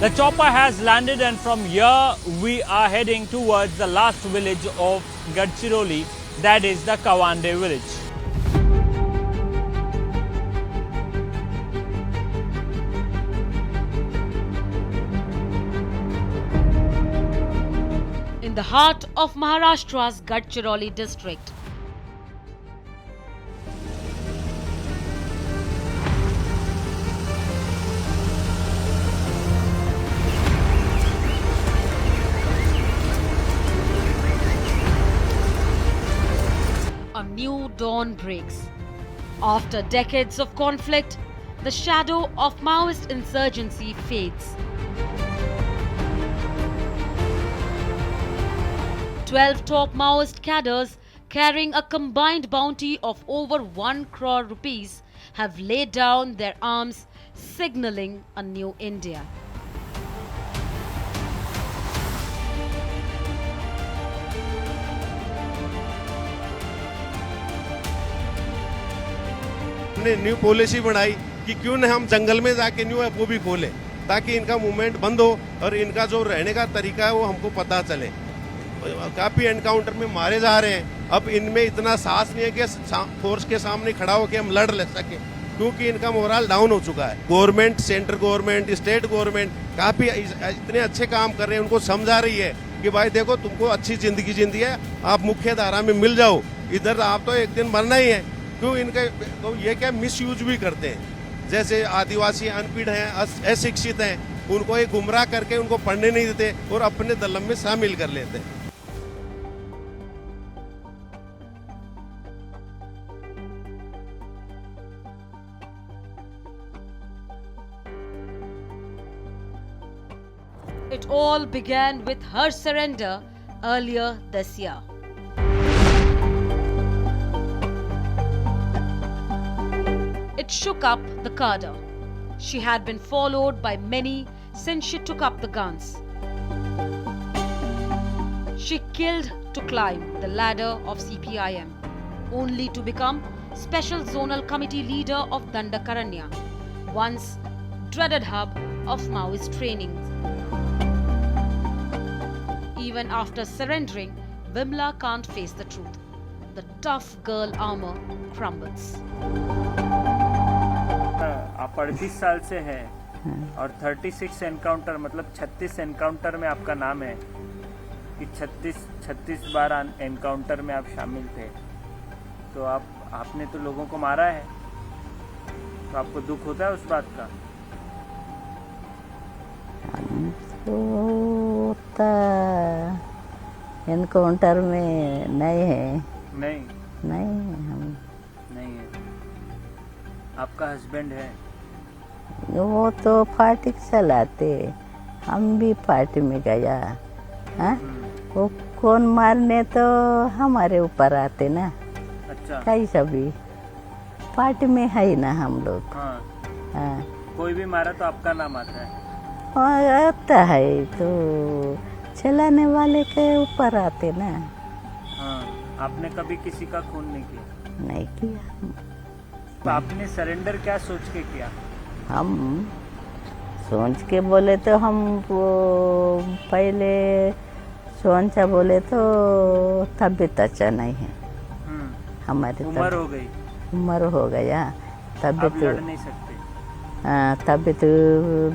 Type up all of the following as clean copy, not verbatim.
The chopper has landed and from here we are heading towards the last village of Gadchiroli, that is the Kawande village. In the heart of Maharashtra's Gadchiroli district. A new dawn breaks. After decades of conflict, the shadow of Maoist insurgency fades. 12 top Maoist cadres carrying a combined bounty of over 1 crore rupees have laid down their arms, signaling a new India. हमने new policy बनाई कि क्यों न हम जंगल में जाके new वो भी खोले ताकि इनका मूवमेंट बंद हो और इनका जो रहने का तरीका है वो हमको पता चले। काफी एनकाउंटर में मारे जा रहे हैं, अब इनमें इतना साहस नहीं है कि फोर्स के सामने खड़ा होकर हम लड़ ले सके क्योंकि इनका मोरल डाउन हो चुका है। Government, central government, state government काफी इतने अच्छे काम कर रहे हैं, उनको समझा रही है कि भाई देखो तुमको अच्छी जिंदगी जिंदी है, आप मुख्य धारा में मिल जाओ, इधर आप तो एक दिन मरना ही है। क्यों इनके तो ये क्या मिसयूज भी करते हैं, जैसे आदिवासी अनपढ़ हैं, अशिक्षित हैं, उनको ये गुमराह करके उनको पढ़ने नहीं देते और अपने दलम में शामिल कर लेते हैं। It all began with her surrender earlier this year. It shook up the cadre. She had been followed by many since she took up the guns. She killed to climb the ladder of CPIM, only to become Special Zonal Committee leader of Dandakaranya, once dreaded hub of Maoist training. Even after surrendering, Vimla can't face the truth. The tough girl armor crumbles. आप 38 साल से हैं और 36 encounter मतलब 36 encounter में आपका नाम है कि 36 बार एनकाउंटर में आप शामिल थे, तो आपने तो लोगों को मारा है, तो आपको दुख होता है उस बात का? होता एनकाउंटर में नहीं है। नहीं हम नहीं है। आपका हस्बैंड है? वो तो पार्टी चलाते, हम भी पार्टी में गया। हाँ, वो कौन मारने तो हमारे ऊपर आते ना। अच्छा, कैसा भी पार्टी में है ना हम लोग। हाँ। हाँ, कोई भी मारा तो आपका नाम आता है? और आता है तो चलाने वाले के ऊपर आते ना। हाँ। आपने कभी किसी का खून नहीं किया? नहीं किया। तो आपने सरेंडर क्या सोच के किया? हम सोच के बोले तो हम वो पहले सोचा बोले तो तबीयत अच्छा नहीं है हमारी। उम्र हो गई? उम्र हो गया, आप लड़ नहीं सकते। तबीयत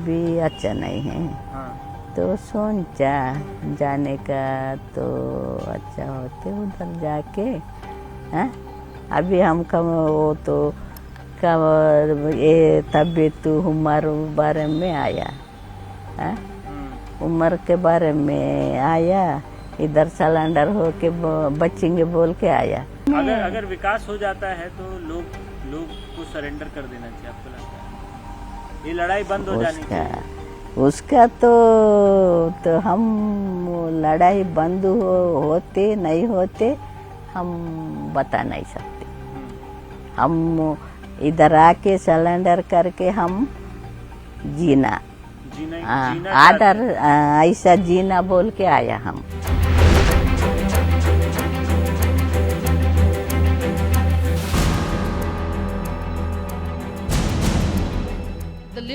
भी अच्छा नहीं है। हाँ। तो सोचा जाने का तो अच्छा होते उधर जाके। हाँ, अभी हम कम वो तो कब ये तबीयत उम्र बारे में आया। हाँ, उम्र के बारे में आया, इधर सिलेंडर हो के बचेंगे बोल के आया। अगर विकास हो जाता है तो लोग को सरेंडर कर देना चाहिए, आपको लगता है? ये लड़ाई बंद हो जानी चाहिए। उसका तो हम लड़ाई बंद होते नहीं होते हम बता नहीं सकते। हम इधर आके सिलेंडर करके हम जीना आदर ऐसा जीना बोल के आया हम।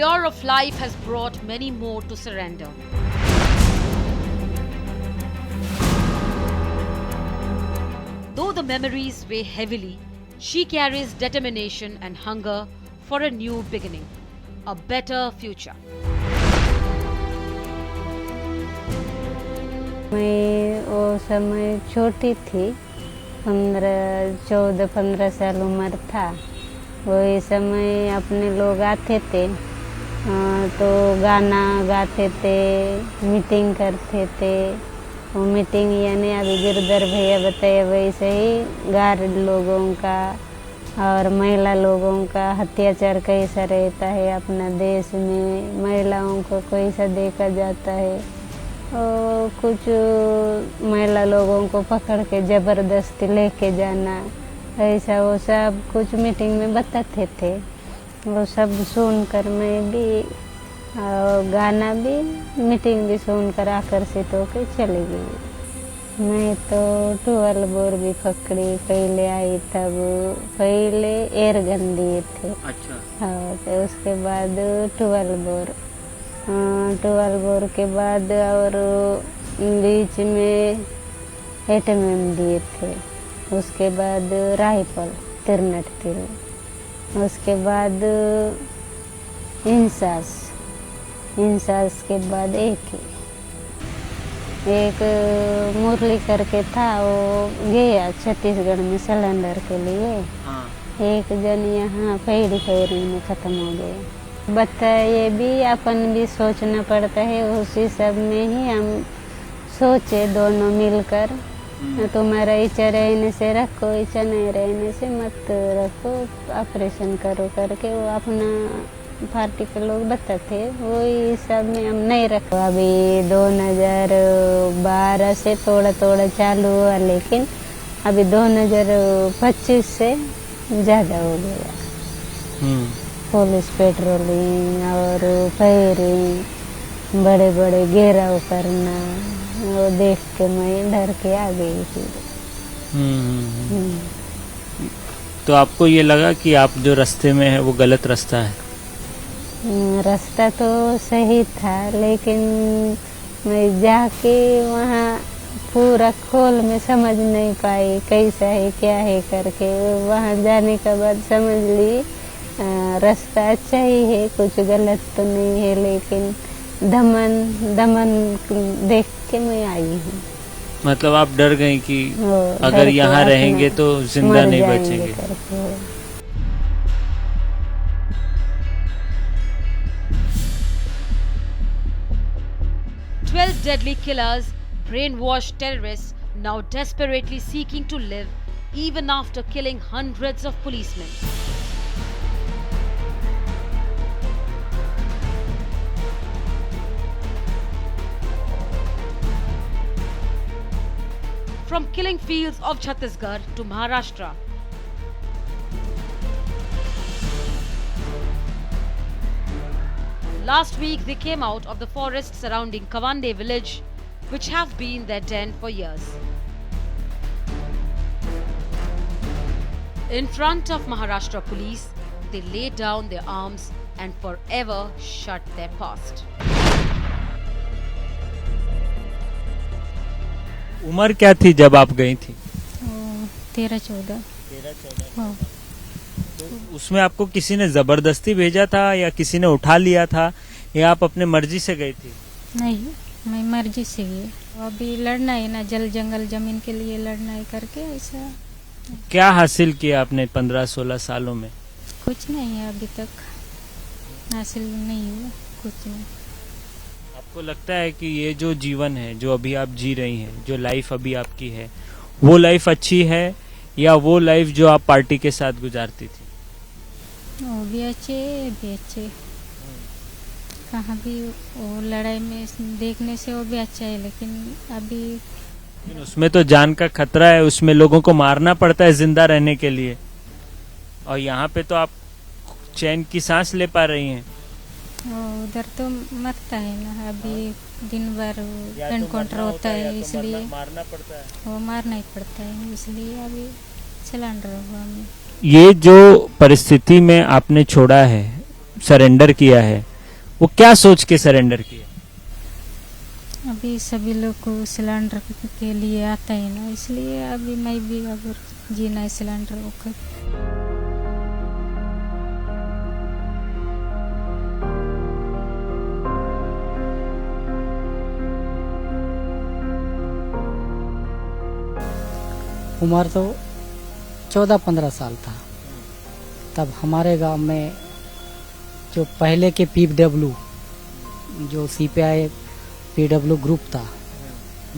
lure of life has brought many more to surrender. Though the memories weigh heavily, she carries determination and hunger for a new beginning, a better future. मैं वो समय छोटी थी, 14-15 साल उम्र था। वही समय अपने लोग आते थे तो गाना गाते थे, मीटिंग करते थे। वो मीटिंग यानी अभी गिरधर भैया बताया वैसे ही गार्ड लोगों का और महिला लोगों का अत्याचार कैसा रहता है अपना देश में, महिलाओं को कैसा देखा जाता है। और कुछ महिला लोगों को पकड़ के ज़बरदस्ती लेके जाना, ऐसा वो सब कुछ मीटिंग में बताते थे। वो सब सुनकर मैं भी गाना भी मीटिंग भी सुनकर आकर्षित होकर चली गई। मैं तो 12 बोर भी पकड़ी, पहले आई तब पहले एयरगन दिए थे। अच्छा। हाँ, तो उसके बाद 12 बोर 12 बोर के बाद और बीच में एटम दिए थे। उसके बाद राइफल 93 तिल, उसके बाद इंसास के बाद एक मुरली करके था, वो गया छत्तीसगढ़ में सिलेंडर के लिए। हाँ। एक जन यहाँ पैरी में ख़त्म हो गया। बताइए भी अपन भी सोचना पड़ता है, उसी सब में ही हम सोचे दोनों मिलकर। तुम्हारा इच्छा रहने से रखो, इच्छा नहीं रहने से मत रखो, ऑपरेशन करो करके वो अपना पार्टी के लोग बताते, वही सब में हम नहीं रखो। अभी 2012 से थोड़ा थोड़ा चालू हुआ, लेकिन अभी 2025 से ज़्यादा हो गया। पुलिस पेट्रोलिंग और फायरिंग, बड़े बड़े घेराव करना, वो देख के मैं डर के आ गई थी। तो आपको ये लगा कि आप जो रास्ते में है वो गलत रास्ता है? रास्ता तो सही था, लेकिन मैं जाके वहाँ पूरा खोल में समझ नहीं पाई कैसा है क्या है करके। वहाँ जाने के बाद समझ ली रास्ता अच्छा ही है, कुछ गलत तो नहीं है, लेकिन दमन देख के मैं आई हूँ। मतलब आप डर गई कि अगर यहाँ रहेंगे तो जिंदा नहीं बचेंगे। 12 deadly killers, brainwashed terrorists, now desperately seeking to live even after killing hundreds of policemen. From killing fields of Chhattisgarh to Maharashtra, last week they came out of the forest surrounding Kawande village, which have been their den for years. In front of Maharashtra police, they laid down their arms and forever shut their past. उम्र क्या थी जब आप गई थी? 13-14। हाँ। तो उसमें आपको किसी ने जबरदस्ती भेजा था या किसी ने उठा लिया था या आप अपने मर्जी से गई थी? नहीं, मैं मर्जी से गई। अभी लड़ना है ना, जल जंगल जमीन के लिए लड़ना है करके ऐसा। क्या हासिल किया आपने 15-16 सालों में? कुछ नहीं है, अभी तक हासिल नहीं हुआ कुछ नहीं। आपको लगता है कि ये जो जीवन है जो अभी आप जी रही हैं, जो लाइफ अभी आपकी है, वो लाइफ अच्छी है या वो लाइफ जो आप पार्टी के साथ गुजारती थी? वो भी अच्छे, ये भी अच्छे। कहाँ भी वो लड़ाई में देखने से वो भी अच्छा है, लेकिन अभी उसमें तो जान का खतरा है, उसमें लोगों को मारना पड़ता है जिंदा रहने के लिए, और यहाँ पे तो आप चैन की सांस ले पा रही हैं। उधर तो मरता है ना, अभी दिन भर एनकाउंटर होता है, इसलिए मारना पड़ता है। वो मारना ही पड़ता है, इसलिए अभी सिलेंडर हुआ हमें। ये जो परिस्थिति में आपने छोड़ा है, सरेंडर किया है, वो क्या सोच के सरेंडर किया? अभी सभी लोग को सिलेंडर के लिए आता है ना, इसलिए अभी मैं भी अगर जीना है सिलेंडर होकर। उम्र तो 14-15 साल था तब हमारे गांव में जो पहले के PW जो CPI PW ग्रुप था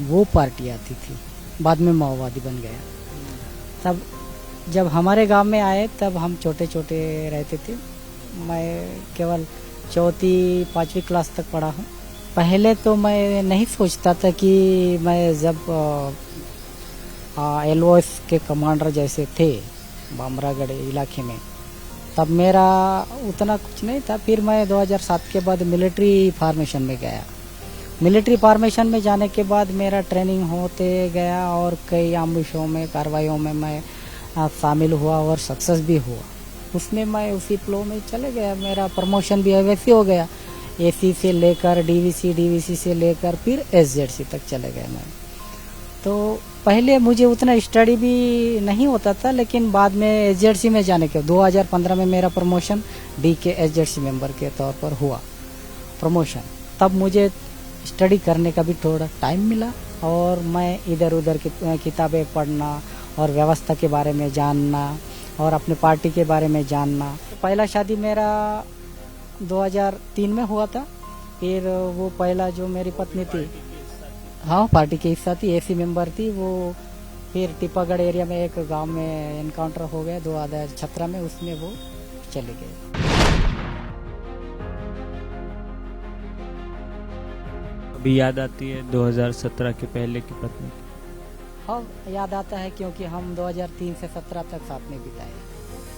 वो पार्टी आती थी, बाद में माओवादी बन गया। तब जब हमारे गांव में आए तब हम छोटे छोटे रहते थे। मैं केवल 4वीं-5वीं क्लास तक पढ़ा हूँ। पहले तो मैं नहीं सोचता था कि मैं जब LOS के कमांडर जैसे थे बामरागढ़ इलाके में, तब मेरा उतना कुछ नहीं था। फिर मैं 2007 के बाद मिलिट्री फॉर्मेशन में गया। मिलिट्री फॉर्मेशन में जाने के बाद मेरा ट्रेनिंग होते गया और कई आमुशों में कार्रवाइयों में मैं शामिल हुआ और सक्सेस भी हुआ। उसमें मैं उसी फ्लो में चले गया। मेरा प्रमोशन भी वैसे हो गया, AC से लेकर DVC से लेकर फिर SZC तक चले गए मैं। तो पहले मुझे उतना स्टडी भी नहीं होता था, लेकिन बाद में SZC में जाने के 2015 में मेरा प्रमोशन DK SZC मेंबर के तौर पर हुआ प्रमोशन। तब मुझे स्टडी करने का भी थोड़ा टाइम मिला और मैं इधर उधर की किताबें पढ़ना और व्यवस्था के बारे में जानना और अपने पार्टी के बारे में जानना। पहला शादी मेरा 2003 में हुआ था। फिर वो पहला जो मेरी पत्नी थी, हाँ पार्टी के हिस्सा थी, AC मेंबर थी वो। फिर टिपागढ़ एरिया में एक गांव में एनकाउंटर हो गया 2017 में, उसमें वो चले गए। अभी याद आती है 2017 के पहले की पत्नी? हाँ याद आता है, क्योंकि हम 2003 से 17 तक साथ में बिताए,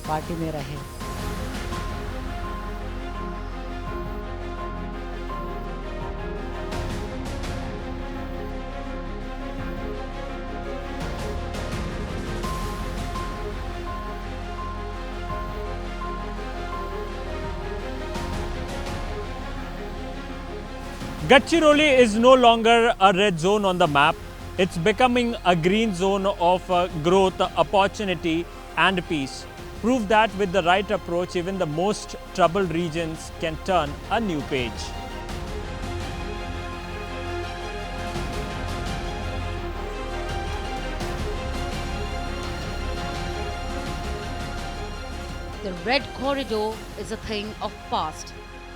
पार्टी में रहे। Gadchiroli is no longer a red zone on the map. It's becoming a green zone of growth, opportunity and peace. Prove that with the right approach, even the most troubled regions can turn a new page. The Red Corridor is a thing of past.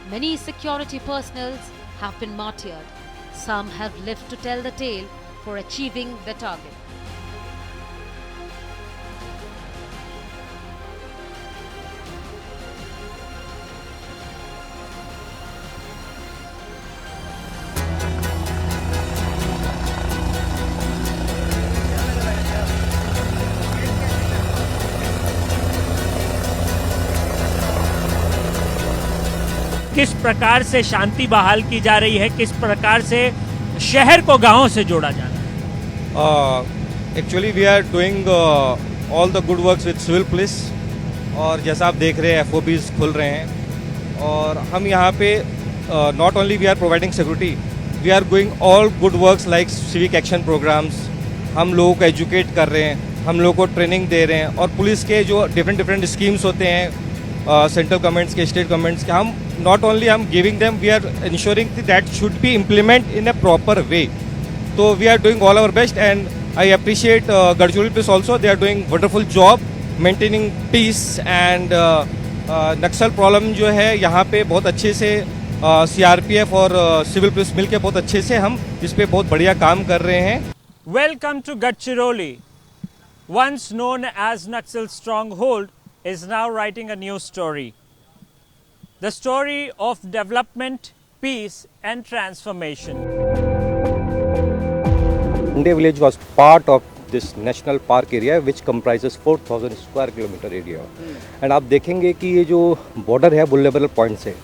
Many security personnel have been martyred. Some have lived to tell the tale for achieving their target. किस प्रकार से शांति बहाल की जा रही है, किस प्रकार से शहर को गांवों से जोड़ा जा रहा है? Actually we are doing all the good works with civil police, और जैसा आप देख रहे हैं FOBs खुल रहे हैं और हम यहाँ पे not only we are providing security, we are doing all good works like civic action programmes. हम लोगों को एजुकेट कर रहे हैं, हम लोगों को ट्रेनिंग दे रहे हैं, और पुलिस के जो डिफरेंट स्कीम्स होते हैं सेंट्रल गवर्नमेंट्स के, स्टेट गवर्नमेंट्स के, हम not only I'm giving them, we are ensuring that should be implemented in a proper way. So we are doing all our best, and I appreciate Gadchiroli police also. They are doing wonderful job maintaining peace and Naxal problem जो है यहाँ पे बहुत अच्छे से CRPF और civil police मिलके बहुत अच्छे से हम इस पे बहुत बढ़िया काम कर रहे हैं। Welcome to Gadchiroli. Once known as Naxal stronghold is now writing a new story. The story of development, peace and transformation. Ande village was part of this national park area which comprises 4,000 square kilometer area. And आप देखेंगे कि ये जो border है vulnerable point से,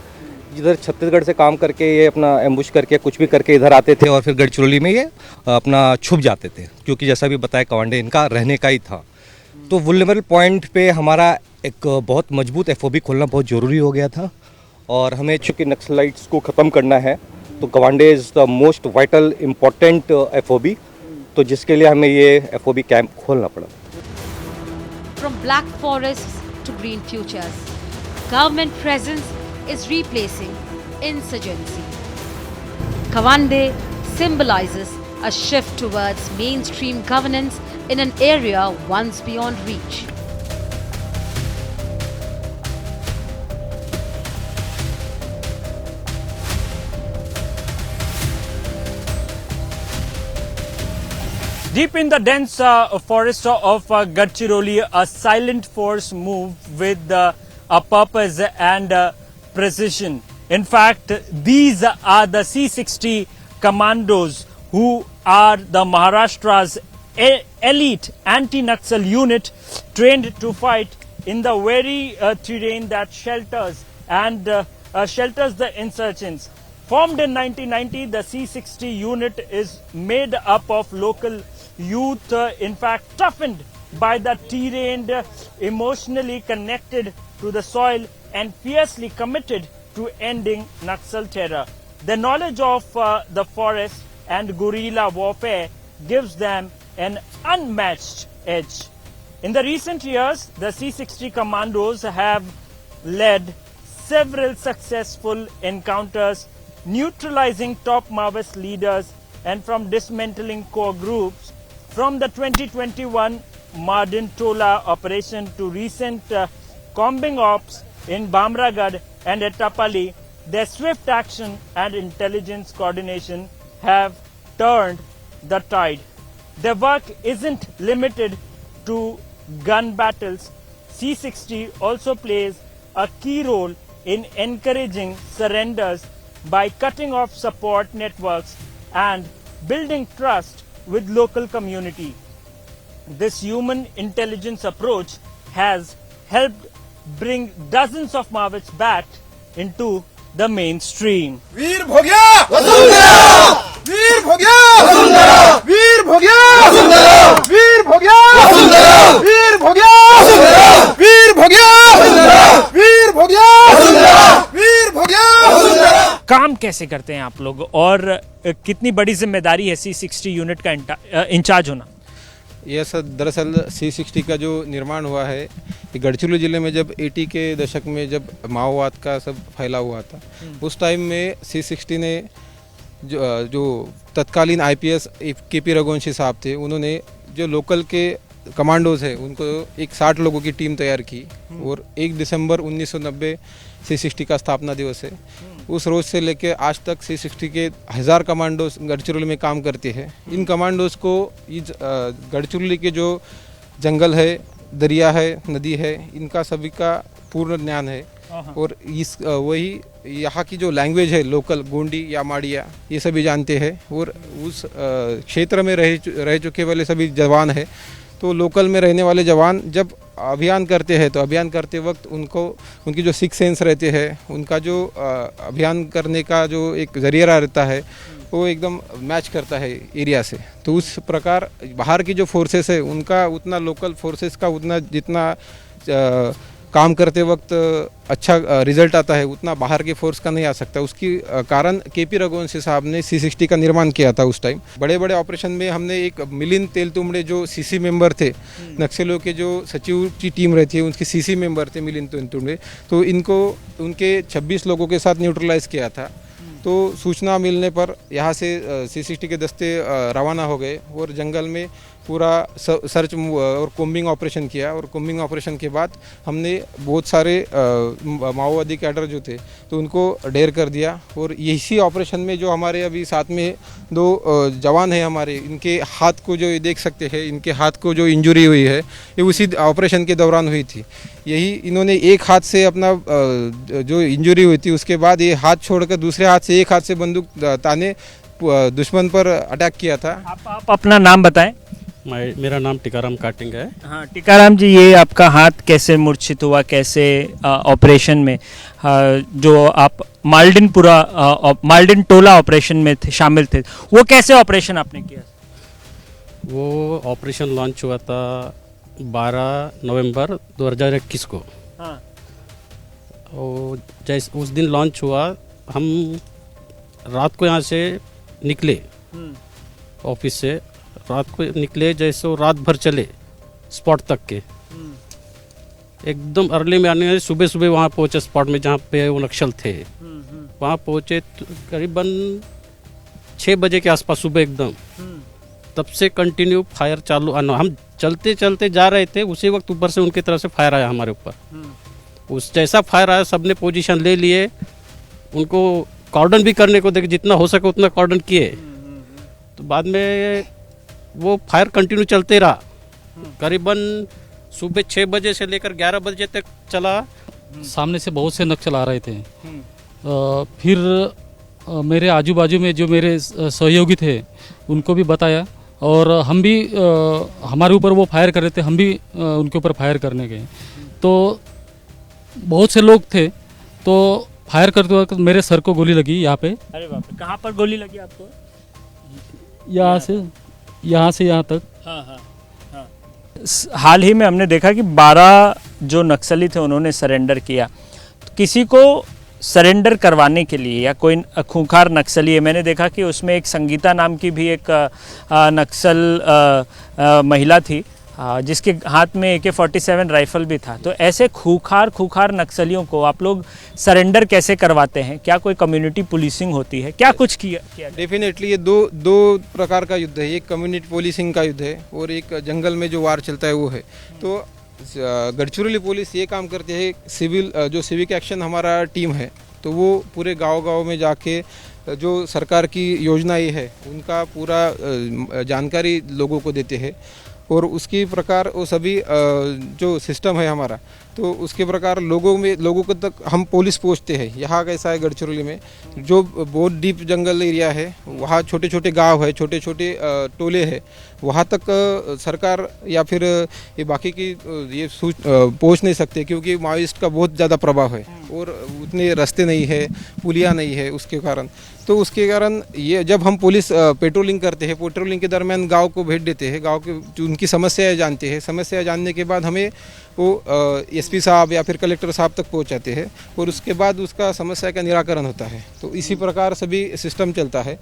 जिधर छत्तीसगढ़ से काम करके ये अपना एम्बुश करके कुछ भी करके इधर आते थे और फिर गढ़चिरौली में ये अपना छुप जाते थे, क्योंकि जैसा भी बताया कवांडे इनका रहने का ही था। तो वुल्नरेबल पॉइंट पे हमारा एक बहुत मजबूत FOB खोलना बहुत ज़रूरी हो गया था, और हमें चूँकि नक्सलाइट्स को ख़त्म करना है तो Gawande is the most vital important FOB, तो जिसके लिए हमें ये FOB कैंप खोलना पड़ा। From black forests to green futures, government presence is replacing insurgency. Kawande symbolizes a shift towards mainstream governance in an area once beyond reach. Deep in the dense forest of Gadchiroli, a silent force moved with a purpose and precision. In fact, these are the C60 commandos who are the Maharashtra's elite anti-Naxal unit trained to fight in the very terrain that shelters the insurgents. Formed in 1990, the C60 unit is made up of local youth, in fact toughened by the terrain, emotionally connected to the soil and fiercely committed to ending Naxal terror. The knowledge of the forest and guerrilla warfare gives them an unmatched edge. In the recent years, the C60 commandos have led several successful encounters, neutralizing top Maoist leaders and from dismantling core groups. From the 2021 Mardin Tola operation to recent combing ops in Bamragad and Ettapalli, their swift action and intelligence coordination have turned the tide. Their work isn't limited to gun battles. C60 also plays a key role in encouraging surrenders by cutting off support networks and building trust with local community. This human intelligence approach has helped bring dozens of Maoists back into the mainstream. वीर भोग्या वसुंधरा, वीर भोग्या वसुंधरा, वीर भोग्या वसुंधरा, वीर भोग्या वसुंधरा, वीर भोग्या वसुंधरा, वीर भोग्या वसुंधरा, वीर भोग्या वसुंधरा, वीर भोग्या वसुंधरा। काम कैसे करते हैं आप लोग और कितनी बड़ी जिम्मेदारी है C60 यूनिट का इंचार्ज होना? यह सब दरअसल C60 का जो निर्माण हुआ है ये गढ़चिरौली ज़िले में जब 80 के दशक में जब माओवाद का सब फैला हुआ था उस टाइम में C60 ने जो तत्कालीन IPS KP रघुवंशी साहब थे उन्होंने जो लोकल के कमांडोज है उनको एक 60 लोगों की टीम तैयार की और 1 दिसंबर 1990 C60 का स्थापना दिवस है। उस रोज़ से लेकर आज तक C60 के 1000 कमांडोज गढ़चिरौली में काम करते हैं। इन कमांडोज को इस गढ़चिरौली के जो जंगल है, दरिया है, नदी है, इनका सभी का पूर्ण ज्ञान है और इस वही यहाँ की जो लैंग्वेज है लोकल गोंडी या माड़िया ये सभी जानते हैं और उस क्षेत्र में रह चुके वाले सभी जवान हैं। तो लोकल में रहने वाले जवान जब अभियान करते हैं तो अभियान करते वक्त उनको उनकी जो सिक्स सेंस रहते हैं उनका जो अभियान करने का जो एक जरिया रहता है वो एकदम मैच करता है एरिया से। तो उस प्रकार बाहर की जो फोर्सेस है उनका उतना लोकल फोर्सेस का उतना जितना काम करते वक्त अच्छा रिजल्ट आता है उतना बाहर के फोर्स का नहीं आ सकता। उसकी कारण KP रघुवंशी साहब ने C60 का निर्माण किया था। उस टाइम बड़े बड़े ऑपरेशन में हमने एक मिलिंद तेलतुंबड़े जो CC मेंबर थे, नक्सलियों के जो सचिव की टीम रहती है उनके CC मेंबर थे मिलिंद तेलतुंबड़े, तो इनको उनके 26 लोगों के साथ न्यूट्रलाइज किया था। तो सूचना मिलने पर यहाँ से C60 के दस्ते रवाना हो गए और जंगल में पूरा सर्च और कोम्बिंग ऑपरेशन किया और कोम्बिंग ऑपरेशन के बाद हमने बहुत सारे माओवादी कैडर जो थे तो उनको ढेर कर दिया। और इसी ऑपरेशन में जो हमारे अभी साथ में 2 जवान हैं हमारे, इनके हाथ को जो ये देख सकते हैं, इनके हाथ को जो इंजरी हुई है ये उसी ऑपरेशन के दौरान हुई थी। यही इन्होंने एक हाथ से अपना जो इंजरी हुई थी उसके बाद ये हाथ छोड़कर दूसरे हाथ से एक हाथ से बंदूक ताने दुश्मन पर अटैक किया था। आप अपना नाम बताएं। मेरा नाम टिकाराम काटिंग है। हाँ टिकाराम जी, ये आपका हाथ कैसे मूर्छित हुआ, कैसे ऑपरेशन में जो आप माल्डिन टोला ऑपरेशन में शामिल थे, वो कैसे ऑपरेशन आपने किया? वो ऑपरेशन लॉन्च हुआ था 12 नवंबर 2021 को। हाँ। और जैसे उस दिन लॉन्च हुआ, हम रात को यहाँ से निकले ऑफिस से, रात को निकले, जैसे वो रात भर चले स्पॉट तक के, एकदम अर्ली में आने, सुबह सुबह वहाँ पहुँचे स्पॉट में जहाँ पे वो नक्सल थे। वहाँ पहुँचे करीबन 6 बजे के आसपास सुबह एकदम, तब से कंटिन्यू फायर चालू आना। हम चलते चलते जा रहे थे, उसी वक्त ऊपर से उनकी तरफ से फायर आया हमारे ऊपर। उस जैसा फायर आया सबने पोजीशन ले लिए, उनको कॉर्डन भी करने को देखे, जितना हो सके उतना कॉर्डन किए। तो बाद में वो फायर कंटिन्यू चलते रहा, करीबन सुबह 6 बजे से लेकर 11 बजे तक चला। सामने से बहुत से नक्सल आ रहे थे। फिर मेरे आजू बाजू में जो मेरे सहयोगी थे उनको भी बताया, और हम भी हमारे ऊपर वो फायर कर रहे थे, हम भी उनके ऊपर फायर करने गए। तो बहुत से लोग थे, तो फायर करते वक्त मेरे सर को गोली लगी यहाँ पे। अरे बाप रे, कहाँ पर गोली लगी आपको? यहाँ से यहाँ तक। हाँ हाँ हाँ। हाल ही में हमने देखा कि 12 जो नक्सली थे उन्होंने सरेंडर किया। तो किसी को सरेंडर करवाने के लिए या कोई खूंखार नक्सली है, मैंने देखा कि उसमें एक संगीता नाम की भी एक नक्सल महिला थी, जिसके हाथ में AK-47 राइफल भी था। तो ऐसे खूंखार नक्सलियों को आप लोग सरेंडर कैसे करवाते हैं? क्या कोई कम्युनिटी पुलिसिंग होती है? क्या कुछ किया? डेफिनेटली ये दो प्रकार का युद्ध है। एक कम्युनिटी पुलिसिंग का युद्ध है और एक जंगल में जो वार चलता है वो है। तो गढ़चिरौली पुलिस ये काम करती है, सिविक एक्शन हमारा टीम है, तो वो पूरे गांव में जाके जो सरकार की योजनाएं है उनका पूरा जानकारी लोगों को देते हैं, और उसकी प्रकार वो सभी जो सिस्टम है हमारा, तो उसके प्रकार लोगों को तक हम पुलिस पहुँचते हैं। यहाँ कैसा है गढ़चिरौली में, जो बहुत डीप जंगल एरिया है, वहाँ छोटे छोटे गांव है, छोटे छोटे टोले है, वहाँ तक सरकार या फिर ये बाकी की ये पहुँच नहीं सकते, क्योंकि माओइस्ट का बहुत ज़्यादा प्रभाव है और उतने रास्ते नहीं है, पुलिया नहीं है उसके कारण। तो उसके कारण ये जब हम पुलिस पेट्रोलिंग करते हैं, पेट्रोलिंग के दरमियान गांव को भेज देते हैं, गांव के जो उनकी समस्याएं जानते हैं, समस्या जानने के बाद हमें वो SP साहब या फिर कलेक्टर साहब तक पहुंचाते हैं, और उसके बाद उसका समस्या का निराकरण होता है। तो इसी प्रकार सभी सिस्टम चलता है।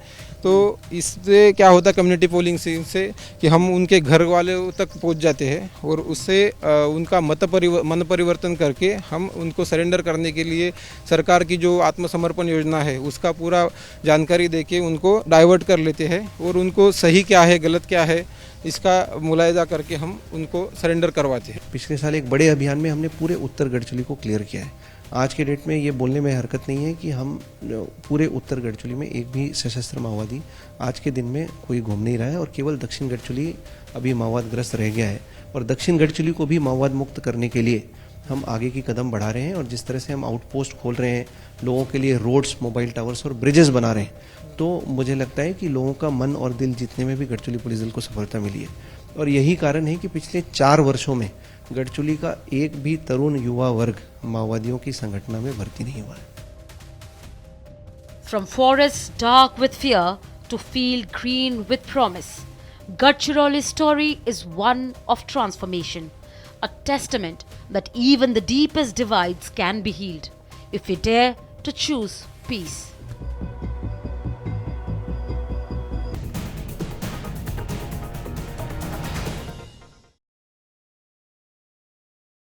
तो इससे क्या होता है कम्युनिटी पोलिंग से कि हम उनके घर वाले तक पहुंच जाते हैं, और उससे उनका मन परिवर्तन करके हम उनको सरेंडर करने के लिए सरकार की जो आत्मसमर्पण योजना है उसका पूरा जानकारी देके उनको डाइवर्ट कर लेते हैं, और उनको सही क्या है गलत क्या है इसका मुलायजा करके हम उनको सरेंडर करवाते हैं। पिछले साल एक बड़े अभियान में हमने पूरे उत्तर गढ़चिरौली को क्लियर किया है। आज के डेट में ये बोलने में हरकत नहीं है कि हम पूरे उत्तर गढ़चिरौली में एक भी सशस्त्र माओवादी आज के दिन में कोई घूम नहीं रहा है, और केवल दक्षिण गढ़चिरौली अभी माओवादग्रस्त रह गया है। और दक्षिण गढ़चिरौली को भी माओवाद मुक्त करने के लिए हम आगे की कदम बढ़ा रहे हैं, और जिस तरह से हम आउटपोस्ट खोल रहे हैं, लोगों के लिए रोड्स, मोबाइल टावर्स और ब्रिजेस बना रहे हैं, तो मुझे लगता है कि लोगों का मन और दिल जीतने में भी गढ़चिरौली पुलिस दल को सफलता मिली है। और यही कारण है कि पिछले 4 वर्षों में गढ़चिरौली का एक भी तरुण युवा वर्ग माओवादियों की संगठन में भर्ती नहीं हुआ है। From forests dark with fear to field green with promise, Gadchiroli's story is one of transformation, a testament that even the deepest divides can be healed if we dare to choose peace.